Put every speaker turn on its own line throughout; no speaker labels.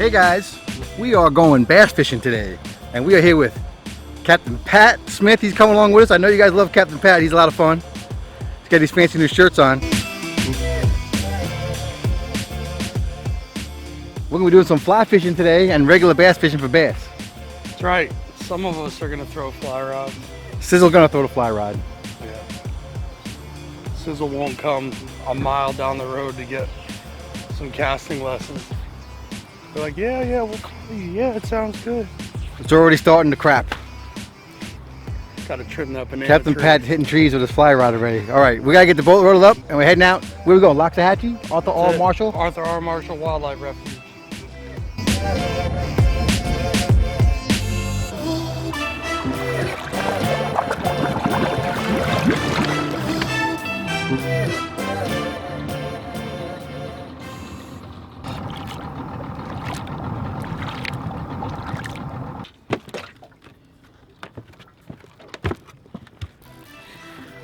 Hey guys, we are going bass fishing today, and we are here with Captain Pat Smith. He's coming along with us. I know you guys love Captain Pat. He's a lot of fun. He's got these fancy new shirts on. We're going to be doing some fly fishing today and regular bass fishing for bass.
That's right. Some of us are going to throw fly rods.
Sizzle's going to throw the fly rod.
Yeah. Sizzle won't come a mile down the road to get some casting lessons. They're like, yeah, we'll call you. Yeah, it sounds good.
It's already starting to crap.
Got to trim that banana
Captain
tree.
Pat hitting trees with his fly rod already. All right, we got to get the boat rolled up, and we're heading out. Where we going? Loxahatchee? Arthur R. Marshall?
Arthur R. Marshall Wildlife Refuge.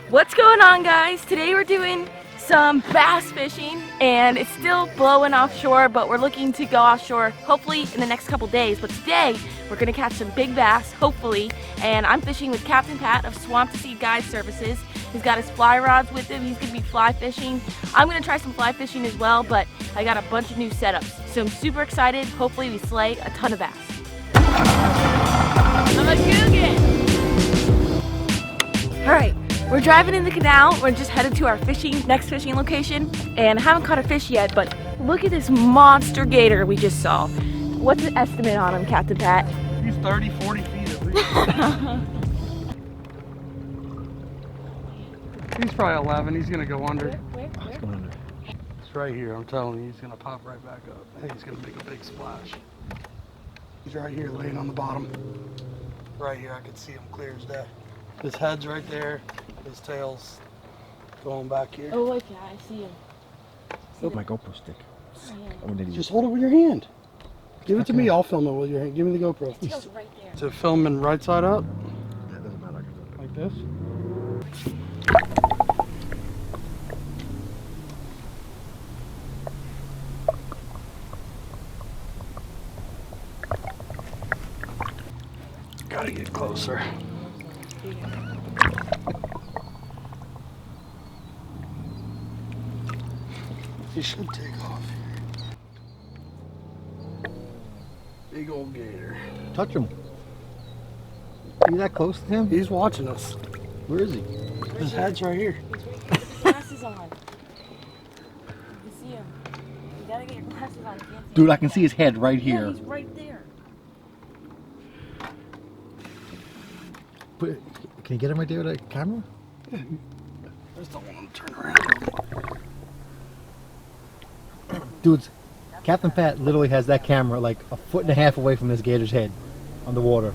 What's going on, guys? Today we're doing some bass fishing and it's still blowing offshore, but we're looking to go offshore hopefully in the next couple days. But today we're gonna catch some big bass, hopefully, and I'm fishing with Captain Pat of Swamp to Sea Guide Services. He's got his fly rods with him. He's gonna be fly fishing. I'm gonna try some fly fishing as well, but I got a bunch of new setups. So I'm super excited. Hopefully we slay a ton of bass. I'm a Googan! All right. We're driving in the canal. We're just headed to our next fishing location, and I haven't caught a fish yet, but look at this monster gator we just saw. What's the estimate on him, Captain Pat?
He's 30, 40 feet at least. He's probably 11. He's going to go under.
Where?
It's right here. I'm telling you, he's going to pop right back up. I think he's going to make a big splash. He's right here laying on the bottom. Right here, I can see him clear as day. His head's right there. His tail's going back here.
Oh, okay, I see him.
Look, my GoPro stick.
Just hold it with your hand. Give it to me. I'll film it with your hand. Give me the GoPro.
His tail's right there.
To filming right side up.
That doesn't matter.
Like this. Gotta get closer. He should take off here. Big old gator.
Touch him. Are you that close to him?
He's watching us.
Where is he?
His head's right here.
He's right there. Glasses on. You see him. You gotta get your glasses on. You can't see
Dude,
him.
I can see his head right
Yeah,
here.
he's right there.
Can you get him right there with a camera?
I just don't want him to turn around.
Dudes, Captain Pat literally has that camera like a foot and a half away from this gator's head on the water.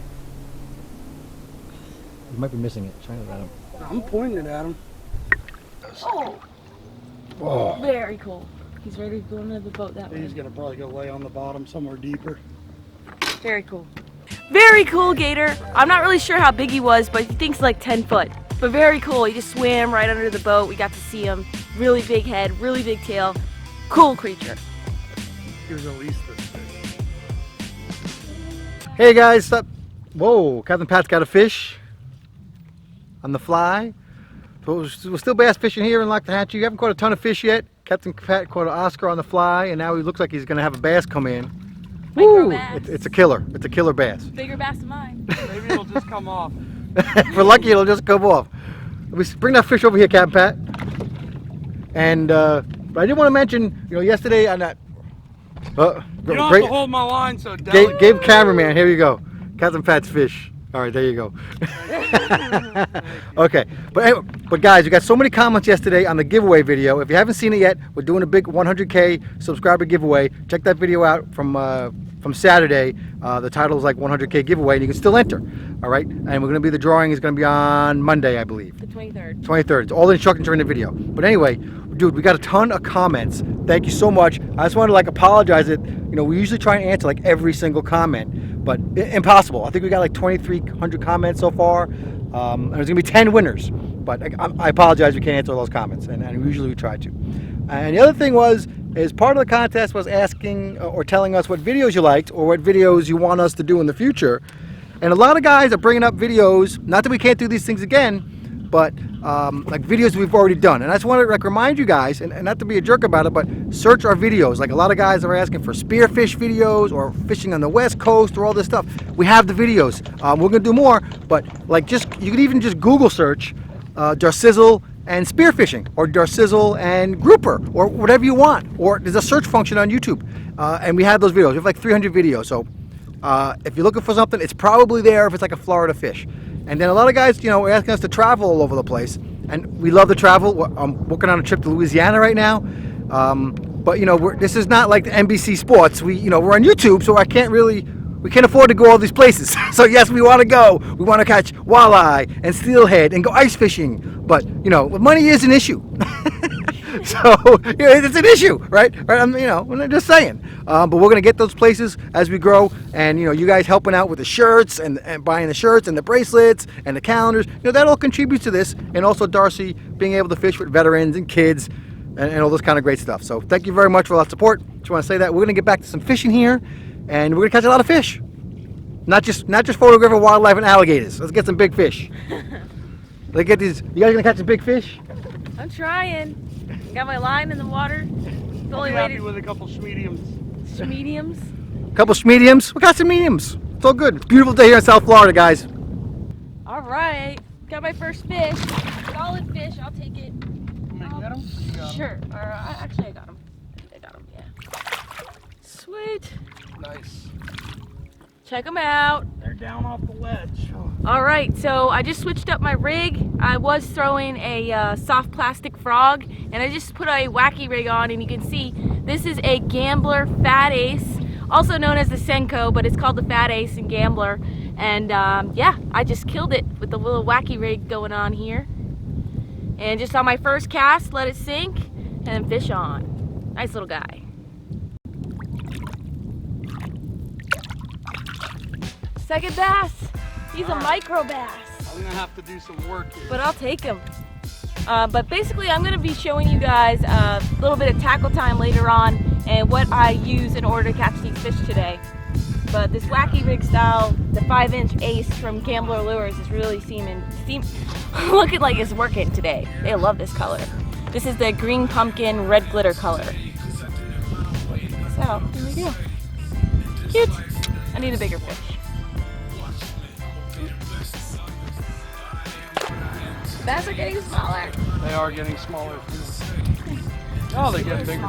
You might be missing it. Shine it at him.
I'm pointing it at him.
Oh, very cool. He's ready to go into the boat that way.
He's gonna probably go lay on the bottom somewhere deeper.
Very cool. Very cool gator. I'm not really sure how big he was, but he thinks like 10 foot. But very cool. He just swam right under the boat. We got to see him. Really big head, really big tail. Cool creature.
He was at least this big.
Hey guys, stop. Whoa, Captain Pat's got a fish on the fly. So we're still bass fishing here in Loxahatchee. You haven't caught a ton of fish yet. Captain Pat caught an Oscar on the fly, and now he looks like he's going to have a bass come in.
Micro bass.
It's a killer. It's a killer bass.
Bigger bass than mine.
Maybe it'll just come off.
If we're lucky, it'll just come off. We bring that fish over here, Captain Pat. And but I did want to mention, yesterday on that.
You don't have to hold my line so delicate.
Gabe cameraman, here you go. Captain Pat's fish. All right, there you go. Okay, but anyway, guys, we got so many comments yesterday on the giveaway video. If you haven't seen it yet, we're doing a big 100K subscriber giveaway. Check that video out from Saturday. The title is like 100K giveaway, and you can still enter. All right, and we're going to be the drawing is going to be on Monday, I believe.
The 23rd.
23rd. All the instructions are in the video. But anyway, dude, we got a ton of comments. Thank you so much. I just wanted to apologize that we usually try and answer every single comment, but impossible. I think we got 2,300 comments so far. And there's gonna be 10 winners, but I apologize we can't answer all those comments, and usually we try to. And the other thing was, is part of the contest was asking or telling us what videos you liked or what videos you want us to do in the future. And a lot of guys are bringing up videos, not that we can't do these things again, but like videos we've already done. And I just want to like remind you guys, and not to be a jerk about it, but search our videos. Like a lot of guys are asking for spearfish videos or fishing on the West Coast or all this stuff. We have the videos. We're gonna do more, but like you can even just Google search Darcizzle and spearfishing, or Darcizzle and grouper, or whatever you want. Or there's a search function on YouTube, and we have those videos. We have like 300 videos. So if you're looking for something, it's probably there if it's like a Florida fish. And then a lot of guys, are asking us to travel all over the place, and we love to travel. I'm working on a trip to Louisiana right now, but this is not like the NBC Sports. We're on YouTube, so we can't afford to go all these places. So yes, we want to go. We want to catch walleye and steelhead and go ice fishing, but money is an issue. So it's an issue, right? I'm just saying. But we're gonna get those places as we grow, and you guys helping out with the shirts and buying the shirts and the bracelets and the calendars. That all contributes to this, and also Darcy being able to fish with veterans and kids and all this kind of great stuff. So thank you very much for all that support. Just want to say that we're gonna get back to some fishing here, and we're gonna catch a lot of fish. Not just photograph wildlife and alligators. Let's get some big fish. Let's get these. You guys gonna catch some big fish?
I'm trying. Got my line in the water. It's only
happy with a couple mediums.
Mediums?
Couple mediums. We got some mediums. It's all good. It's a beautiful day here in South Florida, guys.
All right. Got my first fish. Solid fish. I'll take it.
You get them? You got
Sure. Actually, I got them. I got them, yeah. Sweet.
Nice.
Check them out.
They're down off the ledge.
All right, so I just switched up my rig. I was throwing a soft plastic frog, and I just put a wacky rig on, and you can see this is a Gambler Fat Ace, also known as the Senko, but it's called the Fat Ace and Gambler. And yeah, I just killed it with the little wacky rig going on here. And just on my first cast, let it sink, and then fish on. Nice little guy. Second bass. He's a micro bass.
I'm gonna have to do some work here.
But I'll take him. But basically I'm gonna be showing you guys a little bit of tackle time later on and what I use in order to catch these fish today. But this wacky rig style, the 5-inch Ace from Gambler Lures is really looking like it's working today. They love this color. This is the green pumpkin red glitter color. So, here we go. Cute. I need a bigger fish. Bass are getting smaller.
They are getting smaller. Oh, they get bigger.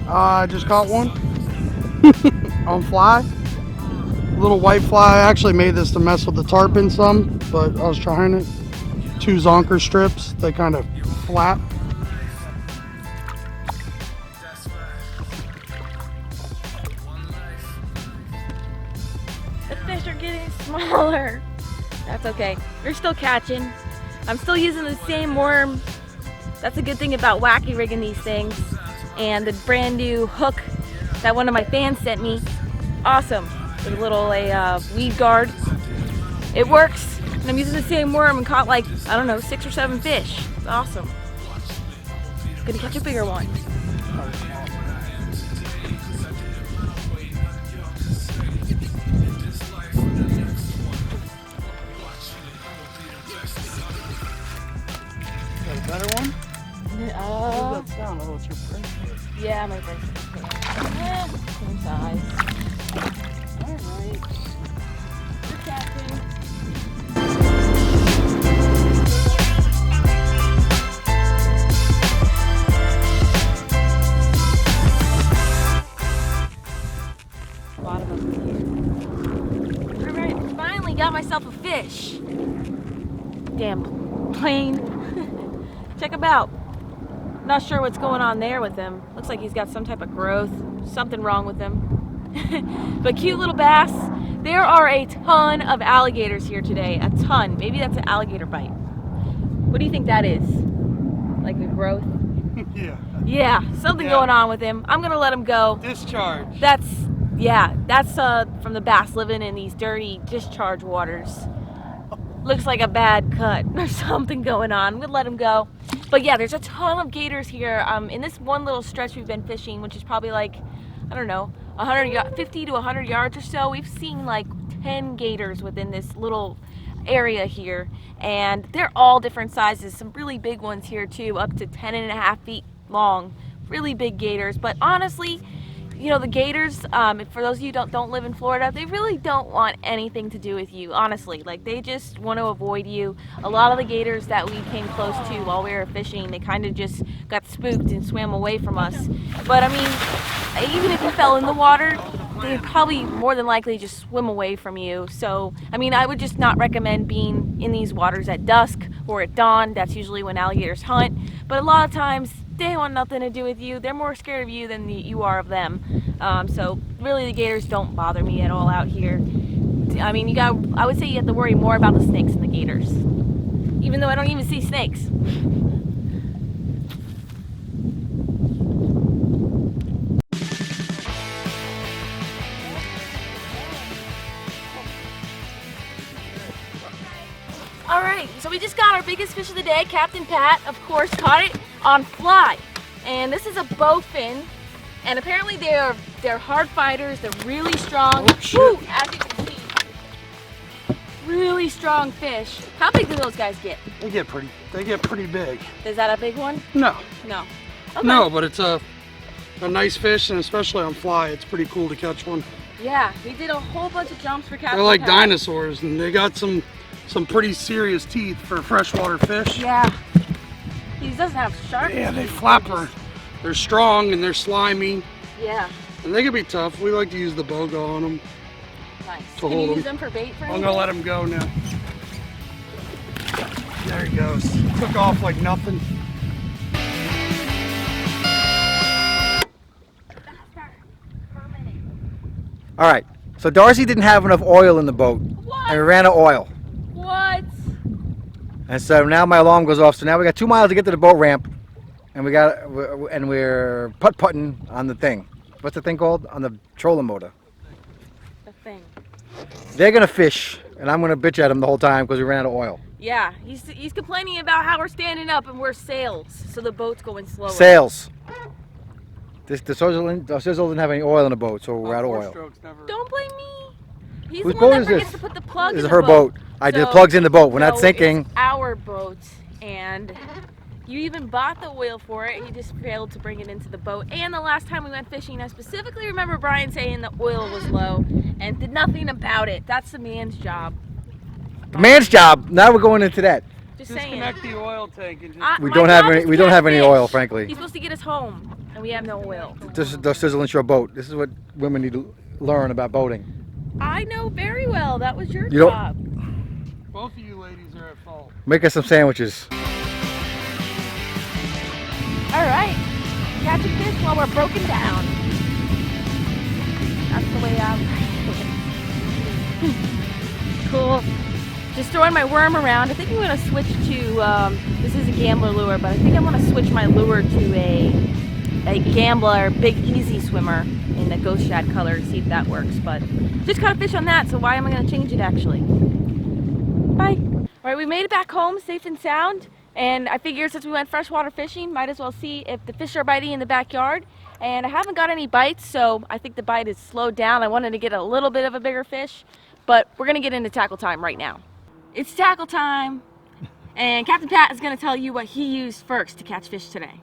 I just caught one on fly. Little white fly. I actually made this to mess with the tarpon some, but I was trying it. 2 zonker strips. They kind of flap.
The fish are getting smaller. That's okay. We're still catching. I'm still using the same worm. That's a good thing about wacky rigging these things. And the brand new hook that one of my fans sent me. Awesome. With a little weed guard. It works. And I'm using the same worm and caught like, I don't know, 6 or 7 fish. It's awesome. Gonna catch a bigger one.
Better one? That sound? Oh, it's your bracelet.
Yeah, my bracelet. Same size. Alright. Good catching. Bottom of the here. Alright, finally got myself a fish. Damn plane. Check him out. Not sure what's going on there with him. Looks like he's got some type of growth. Something wrong with him. But cute little bass. There are a ton of alligators here today. A ton. Maybe that's an alligator bite. What do you think that is? Like a growth?
Yeah.
Yeah, something going on with him. I'm gonna let him go.
Discharge.
That's from the bass living in these dirty discharge waters. looks like a bad cut or something going on. We'll let him go. But yeah, there's a ton of gators here. In this one little stretch we've been fishing, which is probably like, I don't know, 50 to 100 yards or so, we've seen like 10 gators within this little area here, and they're all different sizes. Some really big ones here too, up to 10.5 feet long. Really big gators. But honestly, you know, the gators, for those of you who don't live in Florida, they really don't want anything to do with you, honestly. Like, they just want to avoid you. A lot of the gators that we came close to while we were fishing, they kind of just got spooked and swam away from us. But I mean, even if you fell in the water, they'd probably more than likely just swim away from you. So, I mean, I would just not recommend being in these waters at dusk or at dawn. That's usually when alligators hunt. But a lot of times, they want nothing to do with you. They're more scared of you than you are of them. So really the gators don't bother me at all out here. I mean, I would say you have to worry more about the snakes than the gators. Even though I don't even see snakes. Alright, so we just got our biggest fish of the day. Captain Pat, of course, caught it on fly. And this is a bowfin. And apparently they're hard fighters. They're really strong. Woo, as you can see. Really strong fish. How big do those guys get?
They get pretty big.
Is that a big one?
No.
No. Okay.
No, but it's a nice fish, and especially on fly, it's pretty cool to catch one.
Yeah, we did a whole bunch of jumps for Captain
They're like
Pat.
dinosaurs, and they got some pretty serious teeth for freshwater fish.
Yeah. He doesn't have sharp
Yeah, they
teeth.
flapper. They're strong and they're slimy.
Yeah.
And they can be tough. We like to use the boga on them.
Nice.
To
Can
hold
you use
them.
them for bait for
I'm
anything?
gonna let him go now. There he goes. Took off like nothing.
All right, so Darcy didn't have enough oil in the boat,
What?
and we ran out of oil.
What?
And so now my alarm goes off. So now we got 2 miles to get to the boat ramp, and we're putt-putting on the thing. What's the thing called? On the trolling motor.
The thing.
They're gonna fish, and I'm gonna bitch at them the whole time because we ran out of oil.
Yeah, he's complaining about how we're standing up and we're sails, so the boat's going slower.
Sails. The Darcizzle didn't have any oil in the boat, so we're out of oil.
Don't blame me. He's
Whose
the one
boat
that
is
forgets
this?
to put the plug
This
in
is
the
her boat. The
So-
plug's in the boat. We're not
so
sinking.
It's our boat, and you even bought the oil for it. He just failed to bring it into the boat. And the last time we went fishing, I specifically remember Brian saying the oil was low and did nothing about it. That's the man's job.
The man's job. Now we're going into that.
Just saying.
Disconnect the oil tank and just...
We
My
don't have
job
any.
is
We don't have any
catfish.
oil, frankly.
He's supposed to get us home, and we have no oil.
This is the Darcizzle Offshore boat. This is what women need to learn about boating.
I know very well. That was your
You don't-
job.
Both of you ladies are at fault.
Make us some sandwiches.
All right, catching fish while we're broken down. That's the way I like it. Cool. Just throwing my worm around. I think I'm gonna switch to, this is a gambler lure, but I think I'm gonna switch my lure to a gambler big easy swimmer in the ghost shad color to see if that works. But just caught a fish on that, so why am I gonna change it actually? Bye. All right, we made it back home safe and sound. And I figured since we went freshwater fishing, might as well see if the fish are biting in the backyard. And I haven't got any bites, so I think the bite is slowed down. I wanted to get a little bit of a bigger fish, but we're gonna get into tackle time right now. It's tackle time, and Captain Pat is gonna tell you what he used first to catch fish today.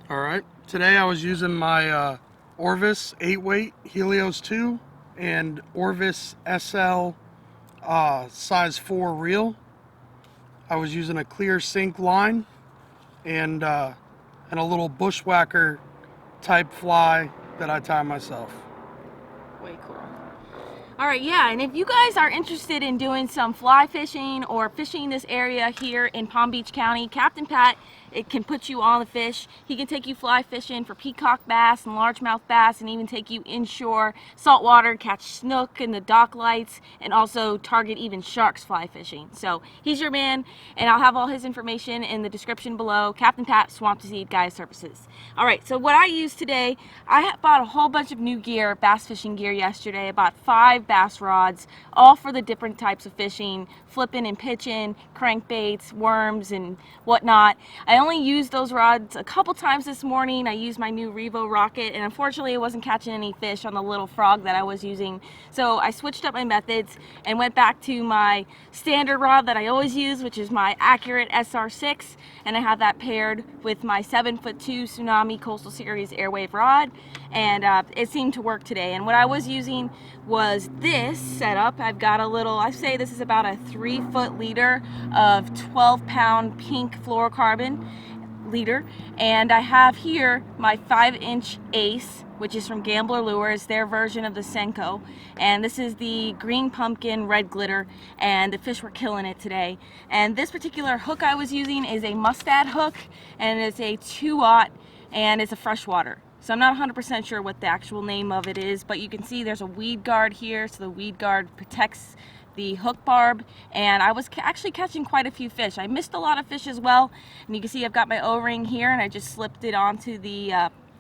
All right. Today I was using my Orvis 8-weight Helios 2 and Orvis SL size 4 reel. I was using a clear sink line and a little bushwhacker type fly that I tie myself.
Way cool. All right, yeah, and if you guys are interested in doing some fly fishing or fishing this area here in Palm Beach County, Captain Pat It can put you on the fish. He can take you fly fishing for peacock bass and largemouth bass, and even take you inshore, saltwater, catch snook in the dock lights, and also target even sharks fly fishing. So he's your man, and I'll have all his information in the description below. Captain Pat, Swamp to Seed Guide Services. All right, so what I use today, I bought a whole bunch of new gear, bass fishing gear yesterday. I bought 5 bass rods, all for the different types of fishing, flipping and pitching, crankbaits, worms, and whatnot. I only used those rods a couple times this morning. I used my new Revo rocket, and unfortunately I wasn't catching any fish on the little frog that I was using. So I switched up my methods and went back to my standard rod that I always use, which is my Accurate SR6, and I have that paired with my 7'2" Tsunami Coastal Series Airwave rod, and it seemed to work today. And what I was using was this setup. I've got a little, I say this is about a 3-foot leader of 12-pound pink fluorocarbon leader, and I have here my 5-inch Ace, which is from Gambler Lures, their version of the Senko, and this is the green pumpkin red glitter, and the fish were killing it today. And this particular hook I was using is a Mustad hook, and it's a 2/0, and it's a freshwater. So I'm not 100% sure what the actual name of it is, but you can see there's a weed guard here, so the weed guard protects the hook barb, and I was actually catching quite a few fish. I missed a lot of fish as well, and you can see I've got my O-ring here, and I just slipped it onto the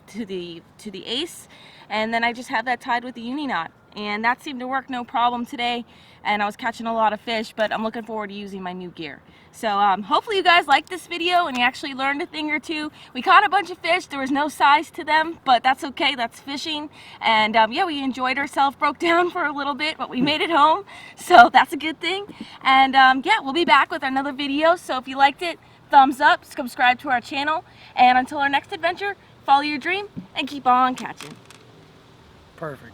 to the Ace, and then I just have that tied with the uni knot, and that seemed to work no problem today, and I was catching a lot of fish. But I'm looking forward to using my new gear. So hopefully you guys liked this video and you actually learned a thing or two. We caught a bunch of fish. There was no size to them, but that's okay. That's fishing. And yeah, we enjoyed ourselves. Broke down for a little bit, but we made it home, so that's a good thing. And yeah, we'll be back with another video. So if you liked it, thumbs up, subscribe to our channel, and until our next adventure, follow your dream and keep on catching.
Perfect.